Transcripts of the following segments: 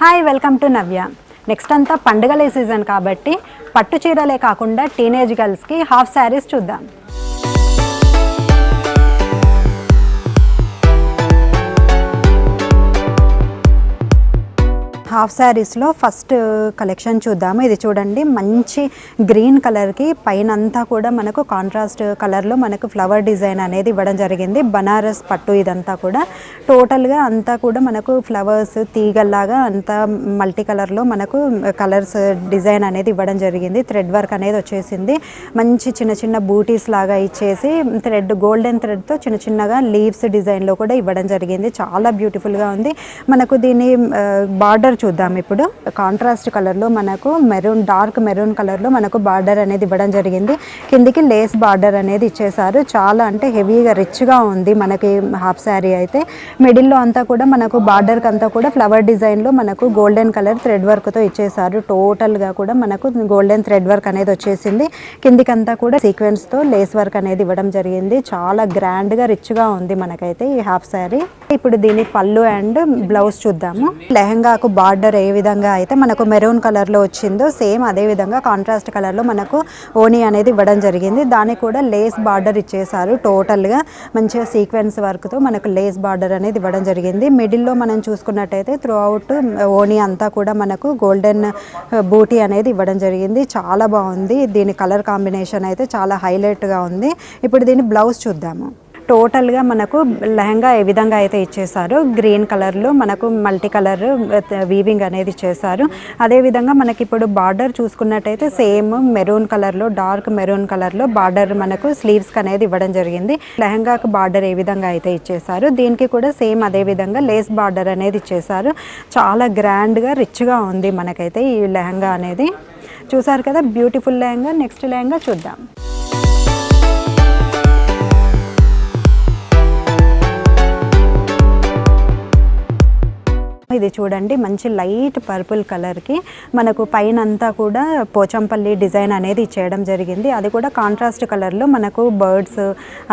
Hi welcome to Navya. Next అంతా పండుగల season కాబట్టి పట్టు చీరలే కాకుండా టీనేజ్ గర్ల్స్కి హాఫ్ శారీస్ చూద్దాం. హాఫ్ శారీస్లో ఫస్ట్ కలెక్షన్ చూద్దాము. ఇది చూడండి, మంచి గ్రీన్ కలర్కి పైన అంతా కూడా మనకు కాంట్రాస్ట్ కలర్లో మనకు ఫ్లవర్ డిజైన్ అనేది ఇవ్వడం జరిగింది. బనారస్ పట్టు ఇదంతా కూడా టోటల్గా అంతా కూడా మనకు ఫ్లవర్స్ తీగల్లాగా అంతా మల్టీ కలర్లో మనకు కలర్స్ డిజైన్ అనేది ఇవ్వడం జరిగింది. థ్రెడ్ వర్క్ అనేది వచ్చేసింది. మంచి చిన్న చిన్న బూటీస్ లాగా ఇచ్చేసి థ్రెడ్ గోల్డెన్ థ్రెడ్తో చిన్న చిన్నగా లీవ్స్ డిజైన్లో కూడా ఇవ్వడం జరిగింది. చాలా బ్యూటిఫుల్గా ఉంది. మనకు దీని బార్డర్ చూద్దాం. ఇప్పుడు కాంట్రాస్ట్ కలర్లో మనకు మెరూన్, డార్క్ మెరూన్ కలర్లో మనకు బార్డర్ అనేది ఇవ్వడం జరిగింది. కిందికి లేస్ బార్డర్ అనేది ఇచ్చేసారు. చాలా అంటే హెవీగా రిచ్గా ఉంది మనకి హాఫ్ శారీ అయితే. మిడిల్లో అంతా కూడా మనకు బార్డర్కి అంతా కూడా ఫ్లవర్ డిజైన్లో మనకు గోల్డెన్ కలర్ థ్రెడ్ వర్క్తో ఇచ్చేసారు. టోటల్గా కూడా మనకు గోల్డెన్ థ్రెడ్ వర్క్ అనేది వచ్చేసింది. కిందికంతా కూడా సీక్వెన్స్తో లేస్ వర్క్ అనేది ఇవ్వడం జరిగింది. చాలా గ్రాండ్గా రిచ్గా ఉంది మనకైతే ఈ హాఫ్ శారీ. ఇప్పుడు దీని పళ్ళు అండ్ బ్లౌజ్ చూద్దాము. లెహంగాకు బార్డర్ ఏ విధంగా అయితే మనకు మెరూన్ కలర్లో వచ్చిందో సేమ్ అదే విధంగా కాంట్రాస్ట్ కలర్లో మనకు ఓనీ అనేది ఇవ్వడం జరిగింది. దానికి కూడా లేస్ బార్డర్ ఇచ్చేసారు. టోటల్గా మంచిగా సీక్వెన్స్ వర్క్తో మనకు లేస్ బార్డర్ అనేది ఇవ్వడం జరిగింది. మిడిల్లో మనం చూసుకున్నట్టయితే త్రూ అవుట్ ఓనీ అంతా కూడా మనకు గోల్డెన్ బూటీ అనేది ఇవ్వడం జరిగింది. చాలా బాగుంది. దీని కలర్ కాంబినేషన్ అయితే చాలా హైలైట్గా ఉంది. ఇప్పుడు దీని బ్లౌజ్ చూద్దాము. టోటల్గా మనకు లెహంగా ఏ విధంగా అయితే ఇచ్చేసారో గ్రీన్ కలర్లో మనకు మల్టీ కలర్ వీవింగ్ అనేది ఇచ్చేసారు. అదేవిధంగా మనకి ఇప్పుడు బార్డర్ చూసుకున్నట్టయితే సేమ్ మెరూన్ కలర్లో, డార్క్ మెరూన్ కలర్లో బార్డర్ మనకు స్లీవ్స్కి అనేది ఇవ్వడం జరిగింది. లెహంగాకు బార్డర్ ఏ విధంగా అయితే ఇచ్చేసారు దీనికి కూడా సేమ్ అదే విధంగా లేస్ బార్డర్ అనేది ఇచ్చేసారు. చాలా గ్రాండ్గా రిచ్గా ఉంది మనకైతే ఈ లెహంగా అనేది. చూసారు కదా, బ్యూటిఫుల్ లెహంగా. నెక్స్ట్ లెహంగా చూద్దాం. ఇది చూడండి, మంచి లైట్ పర్పుల్ కలర్కి మనకు పైన అంతా కూడా పోచంపల్లి డిజైన్ అనేది చేయడం జరిగింది. అది కూడా కాంట్రాస్ట్ కలర్లో మనకు బర్డ్స్,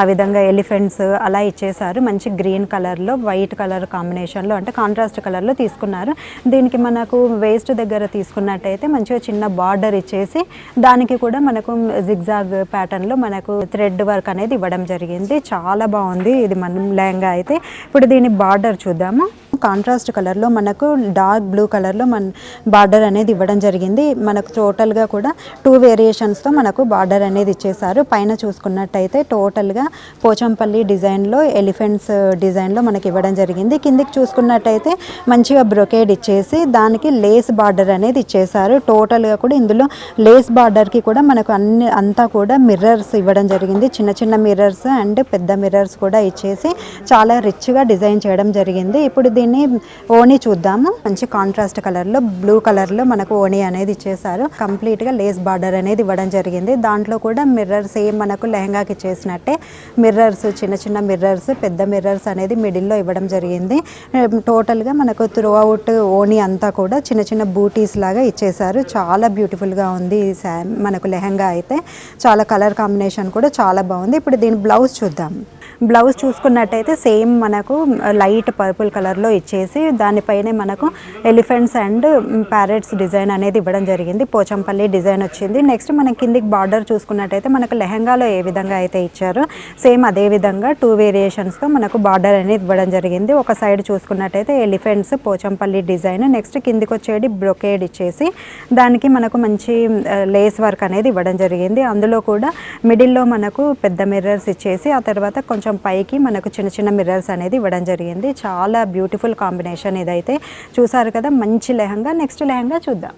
ఆ విధంగా ఎలిఫెంట్స్ అలా ఇచ్చేసారు. మంచి గ్రీన్ కలర్లో వైట్ కలర్ కాంబినేషన్లో అంటే కాంట్రాస్ట్ కలర్లో తీసుకున్నారు. దీనికి మనకు వేస్ట్ దగ్గర తీసుకున్నట్టయితే మంచిగా చిన్న బార్డర్ ఇచ్చేసి దానికి కూడా మనకు జిగ్జాగ్ ప్యాటర్న్లో మనకు థ్రెడ్ వర్క్ అనేది ఇవ్వడం జరిగింది. చాలా బాగుంది ఇది మన లెహంగా అయితే. ఇప్పుడు దీని బార్డర్ చూద్దాము. కాంట్రాస్ట్ కలర్లో మనకు డార్క్ బ్లూ కలర్లో మన బార్డర్ అనేది ఇవ్వడం జరిగింది. మనకు టోటల్గా కూడా 2 వేరియేషన్స్తో మనకు బార్డర్ అనేది ఇచ్చేసారు. పైన చూసుకున్నట్టయితే టోటల్గా పోచంపల్లి డిజైన్లో, ఎలిఫెంట్స్ డిజైన్లో మనకి ఇవ్వడం జరిగింది. కిందికి చూసుకున్నట్టయితే మంచిగా బ్రొకేడ్ ఇచ్చేసి దానికి లేస్ బార్డర్ అనేది ఇచ్చేసారు. టోటల్గా కూడా ఇందులో లేస్ బార్డర్కి కూడా మనకు అంతా కూడా మిర్రర్స్ ఇవ్వడం జరిగింది. చిన్న చిన్న మిర్రర్స్ అండ్ పెద్ద మిర్రర్స్ కూడా ఇచ్చేసి చాలా రిచ్గా డిజైన్ చేయడం జరిగింది. ఇప్పుడు దీన్ని ఓనీ చూద్దాము. మంచి కాంట్రాస్ట్ కలర్లో, బ్లూ కలర్లో మనకు ఓనీ అనేది ఇచ్చేసారు. కంప్లీట్గా లేస్ బార్డర్ అనేది ఇవ్వడం జరిగింది. దాంట్లో కూడా మిర్రర్స్ సేమ్ మనకు లెహంగాకి ఇచ్చేసినట్టే మిర్రర్స్, చిన్న చిన్న మిర్రర్స్, పెద్ద మిర్రర్స్ అనేది మిడిల్లో ఇవ్వడం జరిగింది. టోటల్గా మనకు త్రూ అవుట్ ఓనీ అంతా కూడా చిన్న చిన్న బూటీస్ లాగా ఇచ్చేసారు. చాలా బ్యూటిఫుల్గా ఉంది మనకు లెహంగా అయితే. చాలా కలర్ కాంబినేషన్ కూడా చాలా బాగుంది. ఇప్పుడు దీని బ్లౌజ్ చూద్దాం. బ్లౌజ్ చూసుకున్నట్టయితే సేమ్ మనకు లైట్ పర్పుల్ కలర్లో ఇచ్చేసి దానిపైనే మనకు ఎలిఫెంట్స్ అండ్ ప్యారెట్స్ డిజైన్ అనేది ఇవ్వడం జరిగింది. పోచంపల్లి డిజైన్ వచ్చింది. నెక్స్ట్ మన కిందికి బార్డర్ చూసుకున్నట్టయితే మనకు లెహంగాలో ఏ విధంగా అయితే ఇచ్చారో సేమ్ అదే విధంగా 2 వేరియేషన్స్తో మనకు బార్డర్ అనేది ఇవ్వడం జరిగింది. ఒక సైడ్ చూసుకున్నట్టయితే ఎలిఫెంట్స్ పోచంపల్లి డిజైన్, నెక్స్ట్ కిందికి వచ్చేది బ్రొకేడ్ ఇచ్చేసి దానికి మనకు మంచి లేస్ వర్క్ అనేది ఇవ్వడం జరిగింది. అందులో కూడా మిడిల్లో మనకు పెద్ద మిర్రర్స్ ఇచ్చేసి ఆ తర్వాత కొంచెం పైకి మనకు చిన్న చిన్న మిర్రర్స్ అనేది ఇవ్వడం జరిగింది. చాలా బ్యూటిఫుల్ కాంబినేషన్ ఇదైతే. చూసారు కదా, మంచి లెహంగా. నెక్స్ట్ లెహంగా చూద్దాం.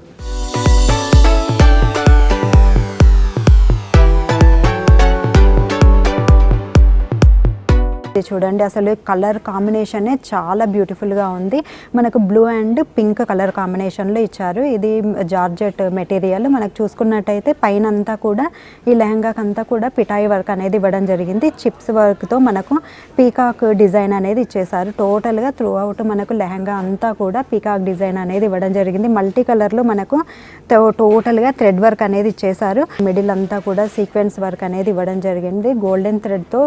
చూడండి, అసలు కలర్ కాంబినేషనే చాలా బ్యూటిఫుల్గా ఉంది. మనకు బ్లూ అండ్ పింక్ కలర్ కాంబినేషన్లో ఇచ్చారు. ఇది జార్జెట్ మెటీరియల్. మనకు చూసుకున్నట్టయితే పైన అంతా కూడా ఈ లెహంగాకి అంతా కూడా పిటాయి వర్క్ అనేది ఇవ్వడం జరిగింది. చిప్స్ వర్క్తో మనకు పీకాక్ డిజైన్ అనేది ఇచ్చేసారు. టోటల్గా త్రూ అవుట్ మనకు లెహంగా అంతా కూడా పీకాక్ డిజైన్ అనేది ఇవ్వడం జరిగింది. మల్టీ కలర్లో మనకు టోటల్గా థ్రెడ్ వర్క్ అనేది ఇచ్చేసారు. మిడిల్ అంతా కూడా సీక్వెన్స్ వర్క్ అనేది ఇవ్వడం జరిగింది. గోల్డెన్ థ్రెడ్తో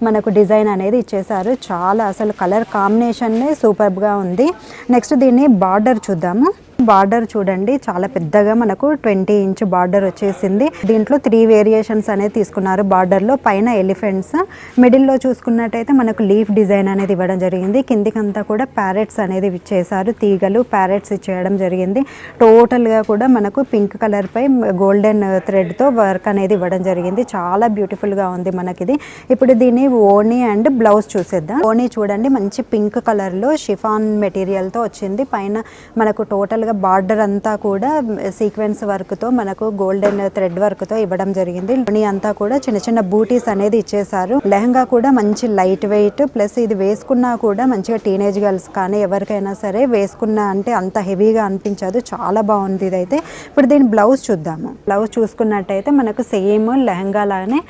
మనకు డిజైన్ అనేది ఇచ్చేసారు. చాలా అసలు కలర్ కాంబినేషన్నే సూపర్గా ఉంది. నెక్స్ట్ దీన్ని బార్డర్ చూద్దాము. బార్డర్ చూడండి, చాలా పెద్దగా మనకు 20 ఇంచ్ బార్డర్ వచ్చేసింది. దీంట్లో 3 వేరియేషన్స్ అనేది తీసుకున్నారు. బార్డర్లో పైన ఎలిఫెంట్స్, మిడిల్లో చూసుకున్నట్టయితే మనకు లీఫ్ డిజైన్ అనేది ఇవ్వడం జరిగింది. కిందికంతా కూడా ప్యారెట్స్ అనేది ఇచ్చేసారు. తీగలు ప్యారెట్స్ ఇచ్చేయడం జరిగింది. టోటల్గా కూడా మనకు పింక్ కలర్ పై గోల్డెన్ థ్రెడ్తో వర్క్ అనేది ఇవ్వడం జరిగింది. చాలా బ్యూటిఫుల్గా ఉంది మనకిది. ఇప్పుడు దీన్ని ఓనీ అండ్ బ్లౌజ్ చూసేద్దాం. ఓనీ చూడండి, మంచి పింక్ కలర్లో షిఫాన్ మెటీరియల్తో వచ్చింది. పైన మనకు టోటల్ బార్డర్ అంతా కూడా సీక్వెన్స్ వర్క్ తో మనకు గోల్డెన్ థ్రెడ్ వర్క్ తో ఇవ్వడం జరిగింది. లోని అంతా కూడా చిన్న చిన్న బూటీస్ అనేది ఇచ్చేసారు. లెహంగా కూడా మంచి లైట్ వెయిట్, ప్లస్ ఇది వేసుకున్నా కూడా మంచిగా టీనేజ్ గర్ల్స్ కానీ ఎవరికైనా సరే వేసుకున్నా అంటే అంత హెవీగా అనిపించదు. చాలా బాగుంది ఇదైతే. ఇప్పుడు దీని బ్లౌజ్ చూద్దాము. బ్లౌజ్ చూసుకున్నట్టయితే మనకు సేమ్ లెహంగా లాగానే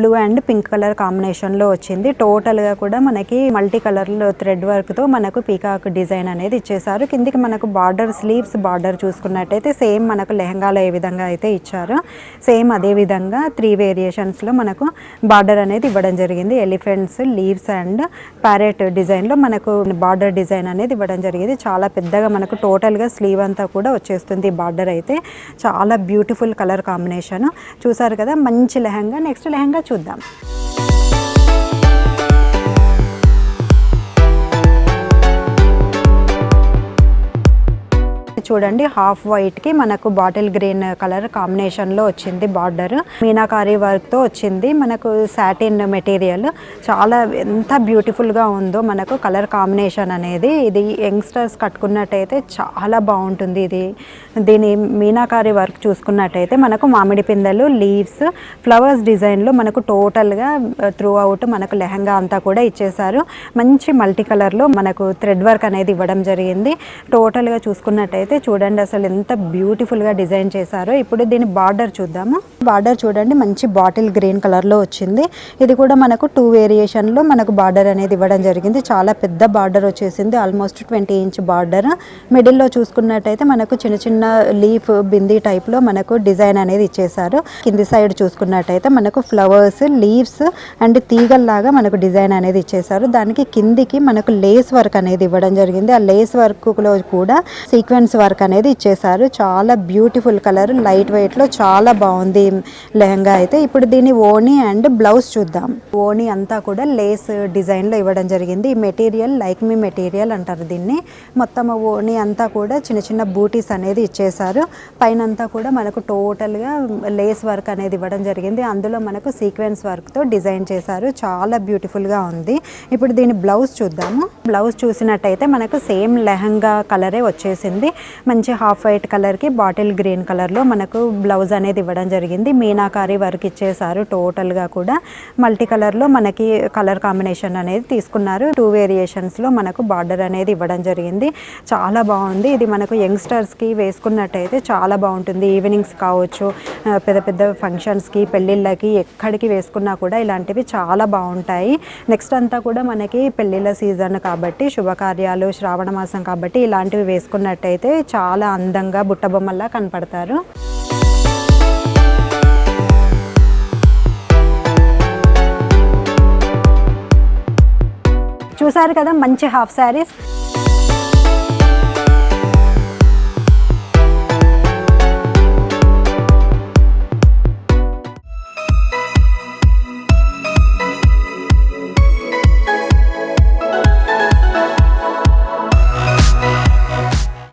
blue and pink colour combination లో వచ్చింది. టోటల్ గా కూడా మనకి మల్టీ కలర్ థ్రెడ్ వర్క్ తో మనకు పీకాక్ డిజైన్ అనేది ఇచ్చేసారు. కిందికి మనకు బార్డర్ స్లీవ్స్ బార్డర్ చూసుకున్నట్టయితే సేమ్ మనకు లెహంగాలో ఏ విధంగా అయితే ఇచ్చారో సేమ్ అదే విధంగా 3 వేరియేషన్స్లో మనకు బార్డర్ అనేది ఇవ్వడం జరిగింది. ఎలిఫెంట్స్, లీవ్స్ అండ్ ప్యారెట్ డిజైన్లో మనకు బార్డర్ డిజైన్ అనేది ఇవ్వడం జరిగింది. చాలా పెద్దగా మనకు టోటల్గా స్లీవ్ అంతా కూడా వచ్చేస్తుంది. బార్డర్ అయితే చాలా బ్యూటిఫుల్ కలర్ కాంబినేషన్. చూసారు కదా, మంచి లెహంగా. నెక్స్ట్ లెహంగా చూద్దాం. చూడండి, హాఫ్ వైట్ కి మనకు బాటిల్ గ్రీన్ కలర్ కాంబినేషన్ లో వచ్చింది. బార్డర్ మీనాకారి వర్క్ తో వచ్చింది. మనకు సాటిన్ మెటీరియల్ చాలా ఎంత బ్యూటిఫుల్ గా ఉందో మనకు కలర్ కాంబినేషన్ అనేది. ఇది యంగ్స్టర్స్ కట్టుకున్నట్టయితే చాలా బాగుంటుంది. దీని మీనాకారి వర్క్ చూసుకున్నట్టయితే మనకు మామిడి పిందెలు, లీవ్స్, ఫ్లవర్స్ డిజైన్ లో మనకు టోటల్ గా త్రూ అవుట్ మనకు లెహంగా అంతా కూడా ఇచ్చేసారు. మంచి మల్టీ కలర్ లో మనకు థ్రెడ్ వర్క్ అనేది ఇవ్వడం జరిగింది. టోటల్ గా చూసుకున్నట్టయితే చూడండి అసలు ఎంత బ్యూటిఫుల్ గా డిజైన్ చేశారో. ఇప్పుడు దీని బార్డర్ చూద్దాము. బార్డర్ చూడండి, మంచి బాటిల్ గ్రీన్ కలర్ లో వచ్చింది. ఇది కూడా మనకు 2 వేరియేషన్ లో మనకు బార్డర్ అనేది ఇవ్వడం జరిగింది. చాలా పెద్ద బార్డర్ వచ్చేసింది, ఆల్మోస్ట్ 20 ఇంచ్ బార్డర్. మిడిల్ లో చూసుకున్నట్టయితే మనకు చిన్న చిన్న లీఫ్ బిందీ టైప్ లో మనకు డిజైన్ అనేది ఇచ్చేసారు. కింది సైడ్ చూసుకున్నట్టయితే మనకు ఫ్లవర్స్, లీవ్స్ అండ్ తీగల్లాగా మనకు డిజైన్ అనేది ఇచ్చేసారు. దానికి కిందికి మనకు లేస్ వర్క్ అనేది ఇవ్వడం జరిగింది. ఆ లేస్ వర్క్ లో కూడా సీక్వెన్స్ వర్క్ అనేది ఇచ్చేసారు. చాలా బ్యూటిఫుల్ కలర్, లైట్ వెయిట్ లో చాలా బాగుంది లెహంగా అయితే. ఇప్పుడు దీని ఓనీ అండ్ బ్లౌజ్ చూద్దాం. ఓనీ అంతా కూడా లేస్ డిజైన్ లో ఇవ్వడం జరిగింది. ఈ మెటీరియల్ లైక్ మీ మెటీరియల్ అంటారు దీన్ని. మొత్తం ఓనీ అంతా కూడా చిన్న చిన్న బూటీస్ అనేది ఇచ్చేసారు. పైన అంతా కూడా మనకు టోటల్ గా లేస్ వర్క్ అనేది ఇవ్వడం జరిగింది. అందులో మనకు సీక్వెన్స్ వర్క్ తో డిజైన్ చేశారు. చాలా బ్యూటిఫుల్ గా ఉంది. ఇప్పుడు దీని బ్లౌజ్ చూద్దాము. బ్లౌజ్ చూసినట్టయితే మనకు సేమ్ లెహంగా కలరే వచ్చేసింది. మంచి హాఫ్ వైట్ కలర్ కి బాటిల్ గ్రీన్ కలర్ లో మనకు బ్లౌజ్ అనేది ఇవ్వడం జరిగింది. మీనాకారి వర్క్ ఇచ్చేసారు. టోటల్ గా కూడా మల్టీ కలర్ లో మనకి కలర్ కాంబినేషన్ అనేది తీసుకున్నారు. 2 వేరియేషన్స్ లో మనకు బార్డర్ అనేది ఇవ్వడం జరిగింది. చాలా బాగుంది. ఇది మనకు యంగ్స్టర్స్ కి వేసుకున్నట్టయితే చాలా బాగుంటుంది. ఈవినింగ్స్ కావచ్చు, పెద్ద పెద్ద ఫంక్షన్స్ కి, పెళ్లిళ్ళకి, ఎక్కడికి వేసుకున్నా కూడా ఇలాంటివి చాలా బాగుంటాయి. నెక్స్ట్ అంతా కూడా మనకి పెళ్లిళ్ళ సీజన్ కాబట్టి, శుభకార్యాలు, శ్రావణ మాసం కాబట్టి ఇలాంటివి వేసుకున్నట్టయితే చాలా అందంగా బుట్టబొమ్మల్లా కనపడతారు. చూసారు కదా, మంచి హాఫ్ శారీస్.